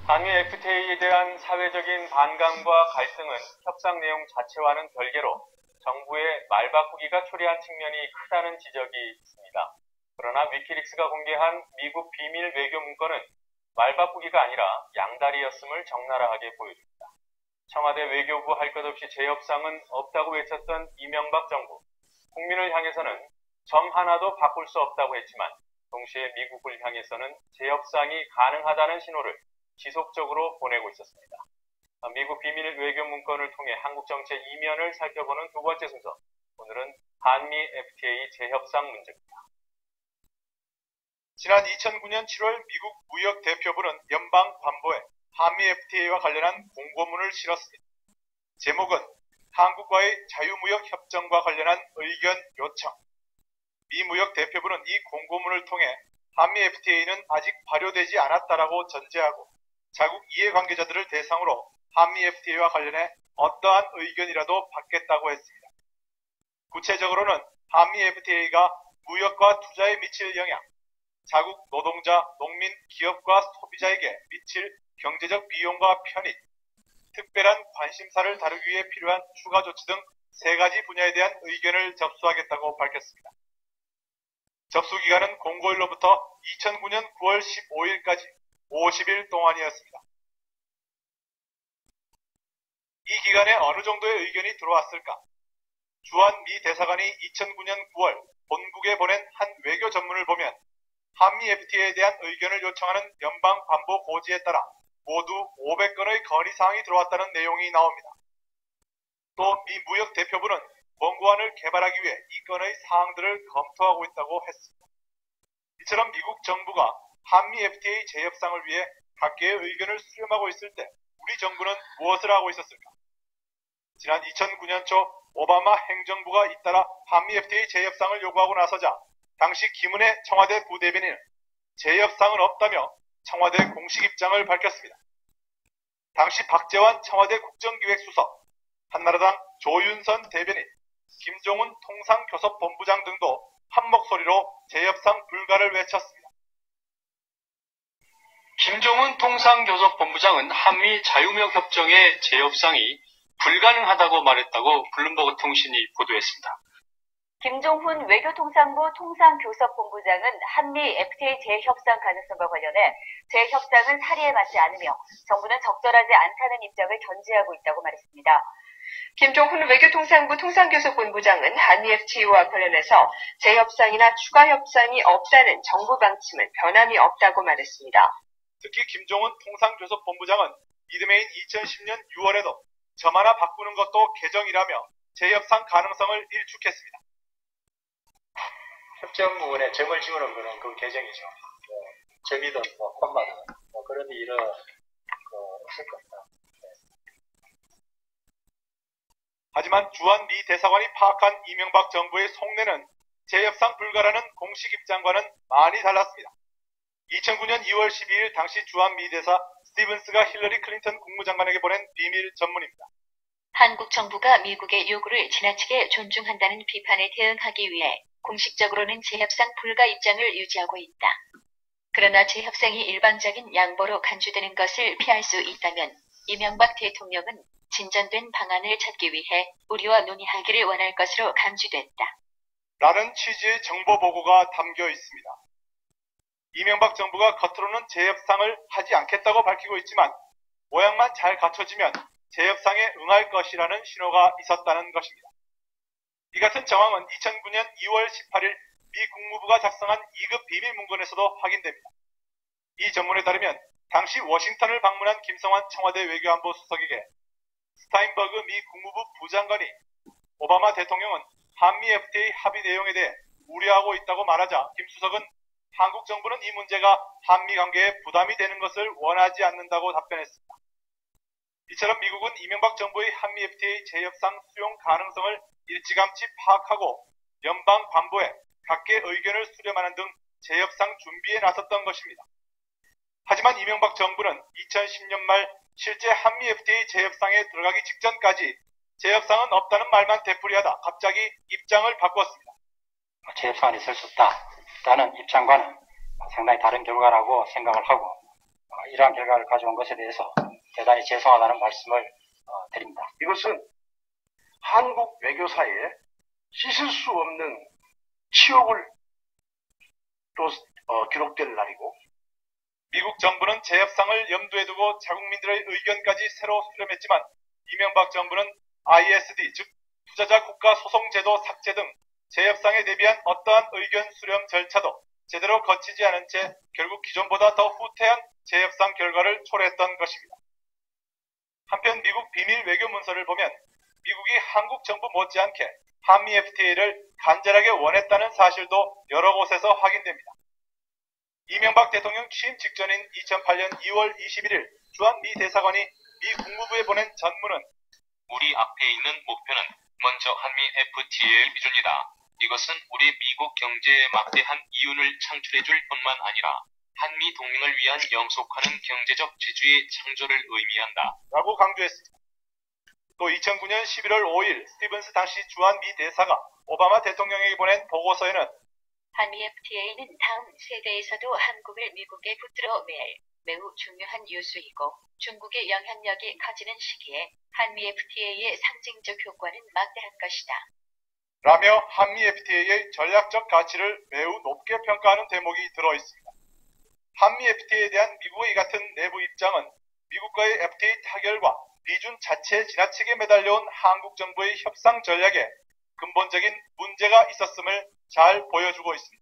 한미 FTA에 대한 사회적인 반감과 갈등은 협상 내용 자체와는 별개로 정부의 말바꾸기가 초래한 측면이 크다는 지적이 있습니다. 그러나 위키릭스가 공개한 미국 비밀 외교 문건은 말바꾸기가 아니라 양다리였음을 적나라하게 보여줍니다. 청와대 외교부 할 것 없이 재협상은 없다고 외쳤던 이명박 정부, 국민을 향해서는 점 하나도 바꿀 수 없다고 했지만 동시에 미국을 향해서는 재협상이 가능하다는 신호를 지속적으로 보내고 있었습니다. 미국 비밀 외교 문건을 통해 한국 정치의 이면을 살펴보는 두 번째 순서, 오늘은 한미 FTA 재협상 문제입니다. 지난 2009년 7월 미국 무역대표부는 연방관보에 한미 FTA와 관련한 공고문을 실었습니다. 제목은 한국과의 자유무역 협정과 관련한 의견 요청. 미 무역대표부는 이 공고문을 통해 한미 FTA는 아직 발효되지 않았다라고 전제하고 자국 이해관계자들을 대상으로 한미 FTA와 관련해 어떠한 의견이라도 받겠다고 했습니다. 구체적으로는 한미 FTA가 무역과 투자에 미칠 영향, 자국 노동자, 농민, 기업과 소비자에게 미칠 경제적 비용과 편익, 특별한 관심사를 다루기 위해 필요한 추가 조치 등 세 가지 분야에 대한 의견을 접수하겠다고 밝혔습니다. 접수 기간은 공고일로부터 2009년 9월 15일까지 50일 동안이었습니다. 이 기간에 어느 정도의 의견이 들어왔을까? 주한 미 대사관이 2009년 9월 본국에 보낸 한 외교 전문을 보면 한미 FTA에 대한 의견을 요청하는 연방관보 고지에 따라 모두 500건의 건의사항이 들어왔다는 내용이 나옵니다. 또 미 무역대표부는 권고안을 개발하기 위해 이 건의 사항들을 검토하고 있다고 했습니다. 이처럼 미국 정부가 한미 FTA 재협상을 위해 각계의 의견을 수렴하고 있을 때 우리 정부는 무엇을 하고 있었을까? 지난 2009년 초 오바마 행정부가 잇따라 한미 FTA 재협상을 요구하고 나서자 당시 김은혜 청와대 부대변인은 재협상은 없다며 청와대 공식 입장을 밝혔습니다. 당시 박재환 청와대 국정기획수석, 한나라당 조윤선 대변인, 김종훈 통상교섭본부장 등도 한 목소리로 재협상 불가를 외쳤습니다. 김종훈 통상교섭본부장은 한미 자유무역협정의 재협상이 불가능하다고 말했다고 블룸버그 통신이 보도했습니다. 김종훈 외교통상부 통상교섭본부장은 한미 FTA 재협상 가능성과 관련해 재협상은 사리에 맞지 않으며 정부는 적절하지 않다는 입장을 견지하고 있다고 말했습니다. 김종훈 외교통상부 통상교섭본부장은 한미 FTA와 관련해서 재협상이나 추가 협상이 없다는 정부 방침은 변함이 없다고 말했습니다. 특히 김종훈 통상교섭본부장은 이듬해인 2010년 6월에도 점 하나 바꾸는 것도 개정이라며 재협상 가능성을 일축했습니다. 협정 부분에 점을 지우는 것은 그 개정이죠. 점이든 콤마든 그런 일은 없을 겁니다. 하지만 주한 미 대사관이 파악한 이명박 정부의 속내는 재협상 불가라는 공식 입장과는 많이 달랐습니다. 2009년 2월 12일 당시 주한 미 대사 스티븐스가 힐러리 클린턴 국무장관에게 보낸 비밀 전문입니다. 한국 정부가 미국의 요구를 지나치게 존중한다는 비판에 대응하기 위해 공식적으로는 재협상 불가 입장을 유지하고 있다. 그러나 재협상이 일방적인 양보로 간주되는 것을 피할 수 있다면 이명박 대통령은 진전된 방안을 찾기 위해 우리와 논의하기를 원할 것으로 감지됐다. 라는 취지의 정보 보고가 담겨 있습니다. 이명박 정부가 겉으로는 재협상을 하지 않겠다고 밝히고 있지만 모양만 잘 갖춰지면 재협상에 응할 것이라는 신호가 있었다는 것입니다. 이 같은 정황은 2009년 2월 18일 미 국무부가 작성한 2급 비밀 문건에서도 확인됩니다. 이 전문에 따르면 당시 워싱턴을 방문한 김성환 청와대 외교안보 수석에게 스타인버그 미 국무부 부장관이 오바마 대통령은 한미 FTA 합의 내용에 대해 우려하고 있다고 말하자 김 수석은 한국 정부는 이 문제가 한미 관계에 부담이 되는 것을 원하지 않는다고 답변했습니다. 이처럼 미국은 이명박 정부의 한미 FTA 재협상 수용 가능성을 일찌감치 파악하고 연방 관보에 각계 의견을 수렴하는 등 재협상 준비에 나섰던 것입니다. 하지만 이명박 정부는 2010년 말 실제 한미 FTA 재협상에 들어가기 직전까지 재협상은 없다는 말만 되풀이하다 갑자기 입장을 바꿨습니다. 재협상은 있을 수 없다라는 입장과는 상당히 다른 결과라고 생각을 하고 이러한 결과를 가져온 것에 대해서 대단히 죄송하다는 말씀을 드립니다. 이것은 한국 외교사에 씻을 수 없는 치욕을 또 기록될 날이고, 미국 정부는 재협상을 염두에 두고 자국민들의 의견까지 새로 수렴했지만 이명박 정부는 ISD, 즉 투자자 국가 소송 제도 삭제 등 재협상에 대비한 어떠한 의견 수렴 절차도 제대로 거치지 않은 채 결국 기존보다 더 후퇴한 재협상 결과를 초래했던 것입니다. 한편 미국 비밀 외교 문서를 보면 미국이 한국 정부 못지않게 한미 FTA를 간절하게 원했다는 사실도 여러 곳에서 확인됩니다. 이명박 대통령 취임 직전인 2008년 2월 21일 주한 미 대사관이 미 국무부에 보낸 전문은 우리 앞에 있는 목표는 먼저 한미 FTA의 비준이다. 이것은 우리 미국 경제에 막대한 이윤을 창출해줄 뿐만 아니라 한미 동맹을 위한 영속하는 경제적 지주의 창조를 의미한다. 라고 강조했습니다. 또 2009년 11월 5일 스티븐스 당시 주한 미 대사가 오바마 대통령에게 보낸 보고서에는 한미 FTA는 다음 세대에서도 한국을 미국에 붙들어 맬 매우 중요한 요소이고 중국의 영향력이 커지는 시기에 한미 FTA의 상징적 효과는 막대한 것이다. 라며 한미 FTA의 전략적 가치를 매우 높게 평가하는 대목이 들어있습니다. 한미 FTA에 대한 미국의 이 같은 내부 입장은 미국과의 FTA 타결과 비준 자체에 지나치게 매달려온 한국 정부의 협상 전략에 근본적인 문제가 있었음을 잘 보여주고 있습니다.